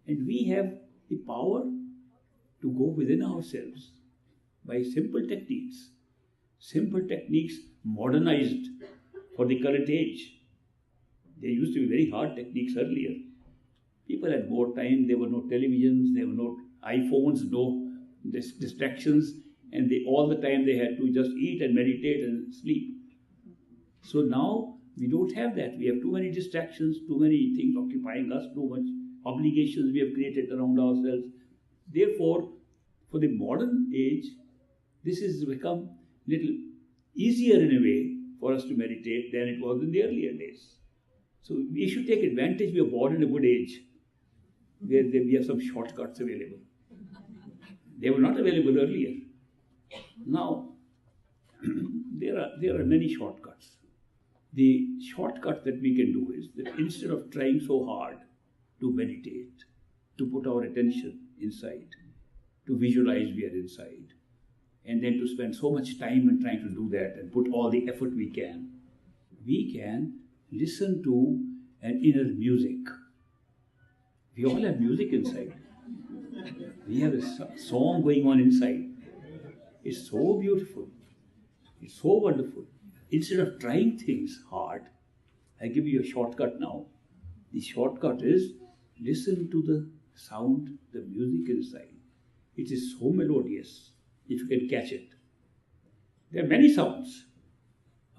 And we have the power to go within ourselves by simple techniques. Simple techniques modernized for the current age. They used to be very hard techniques earlier. People had more time, there were no televisions, there were no iPhones, no distractions, and all the time they had to just eat and meditate and sleep. So now we don't have that. We have too many distractions, too many things occupying us, too much obligations we have created around ourselves. Therefore, for the modern age, this has become a little easier in a way for us to meditate than it was in the earlier days. So we should take advantage. We are born in a good age where we have some shortcuts available. They were not available earlier. Now, there are many shortcuts. The shortcut that we can do is that instead of trying so hard to meditate, to put our attention inside, to visualize we are inside, and then to spend so much time in trying to do that and put all the effort we can listen to an inner music. We all have music inside. We have a song going on inside. It's so beautiful. It's so wonderful. Instead of trying things hard, I give you a shortcut now. The shortcut is listen to the sound, the music inside. It is so melodious if you can catch it. There are many sounds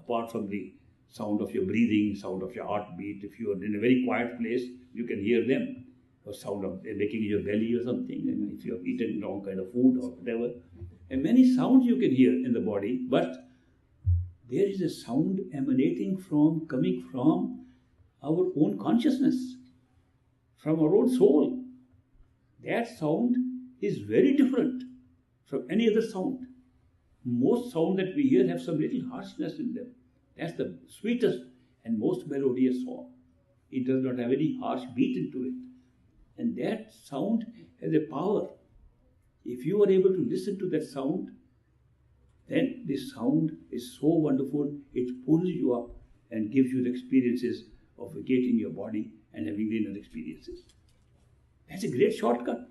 apart from the sound of your breathing, sound of your heartbeat. If you are in a very quiet place, you can hear them. Or sound of making in your belly or something, and if you have eaten wrong kind of food or whatever. And many sounds you can hear in the body, but there is a sound coming from our own consciousness, from our own soul. That sound is very different from any other sound. Most sound that we hear have some little harshness in them. That's the sweetest and most melodious song. It does not have any harsh beat into it. And that sound has a power. If you are able to listen to that sound, then this sound is so wonderful, it pulls you up and gives you the experiences of vacating your body and having the inner experiences. That's a great shortcut.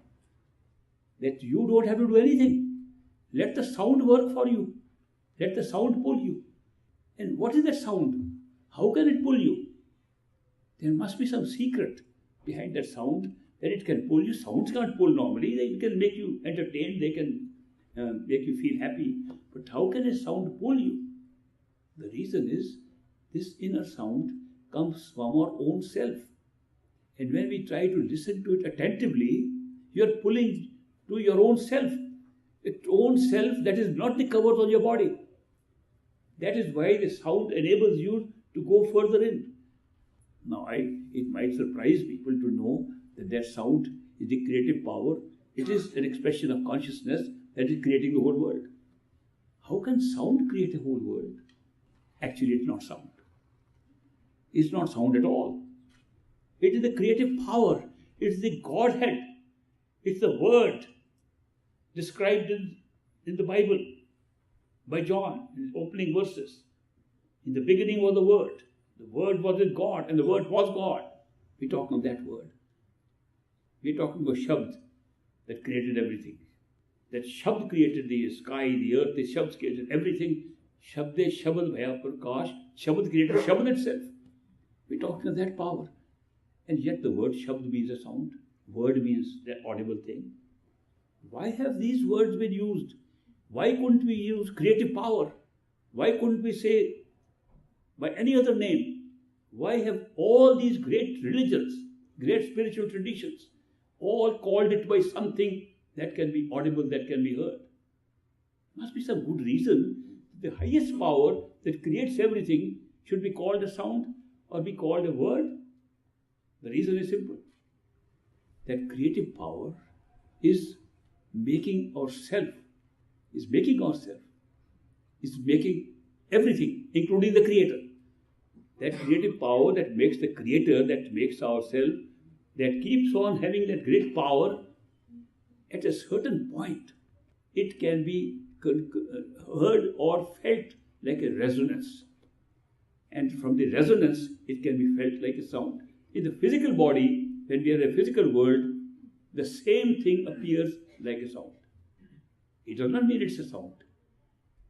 That you don't have to do anything. Let the sound work for you. Let the sound pull you. And what is that sound? How can it pull you? There must be some secret behind that sound that it can pull you. Sounds can't pull normally. They can make you entertained. They can make you feel happy. But how can a sound pull you? The reason is this inner sound comes from our own self. And when we try to listen to it attentively, you are pulling to your own self. Its own self that is not the covers on your body. That is why the sound enables you to go further in. Now, it might surprise people to know that sound is the creative power. It is an expression of consciousness that is creating the whole world. How can sound create a whole world? Actually, it's not sound. It's not sound at all. It is the creative power. It's the Godhead. It's the Word described in the Bible by John in his opening verses. In the beginning was the Word. The Word was with God, and the Word was God. We're talking of that Word. We're talking about Shabd that created everything. That Shabd created the sky, the earth, the Shabd created everything. Shabde Shabad Bhaya Prakash. Shabd created Shabd itself. We're talking of that power. And yet the word Shabd means a sound. Word means the audible thing. Why have these words been used? Why couldn't we use creative power? Why couldn't we say by any other name? Why have all these great religions, great spiritual traditions, all called it by something that can be audible, that can be heard? Must be some good reason. The highest power that creates everything should be called a sound or be called a word. The reason is simple. That creative power is making ourselves, is making everything, including the creator. That creative power that makes the creator, that makes ourselves, that keeps on having that great power, at a certain point, it can be heard or felt like a resonance. And from the resonance, it can be felt like a sound. In the physical body, when we are in a physical world, the same thing appears like a sound. It does not mean it's a sound.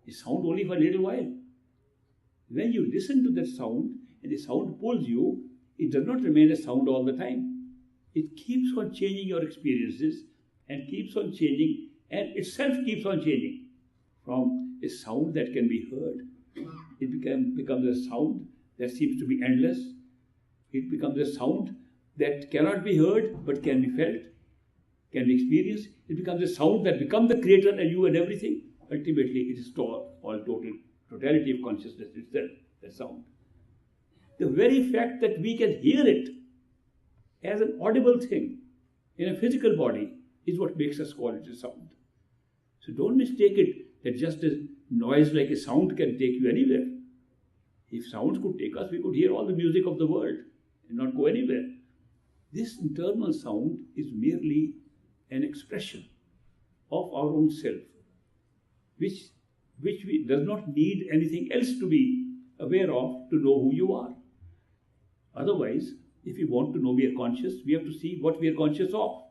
It's sound only for a little while. When you listen to that sound and the sound pulls you, it does not remain a sound all the time. It keeps on changing your experiences and keeps on changing, and itself keeps on changing. From a sound that can be heard, it becomes a sound that seems to be endless. It becomes a sound that cannot be heard but can be felt, can be experienced. It becomes a sound that becomes the creator and you and everything. Ultimately, it is all totality of consciousness itself, that sound. The very fact that we can hear it as an audible thing in a physical body is what makes us call it a sound. So don't mistake it that just a noise like a sound can take you anywhere. If sounds could take us, we could hear all the music of the world and not go anywhere. This internal sound is merely an expression of our own self, which does not need anything else to be aware of to know who you are. Otherwise, if we want to know we are conscious, we have to see what we are conscious of.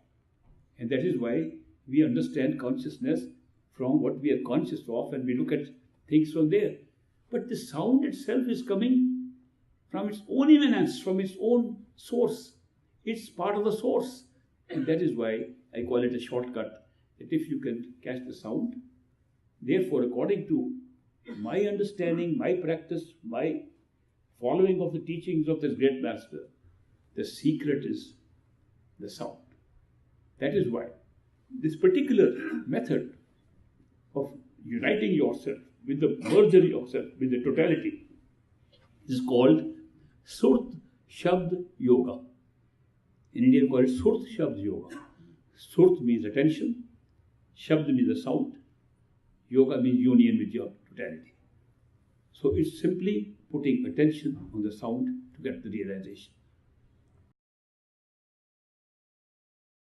And that is why we understand consciousness from what we are conscious of, and we look at things from there. But the sound itself is coming from its own immanence, from its own source. It's part of the source. And that is why I call it a shortcut, that if you can catch the sound, therefore, according to my understanding, my practice, my following of the teachings of this great master, the secret is the sound. That is why this particular method of uniting yourself with the merger yourself with the totality is called Surt Shabd Yoga. In India, we call it Surt Shabd Yoga. Surt means attention, Shabd means the sound, Yoga means union with your totality. So it's simply putting attention on the sound to get the realization.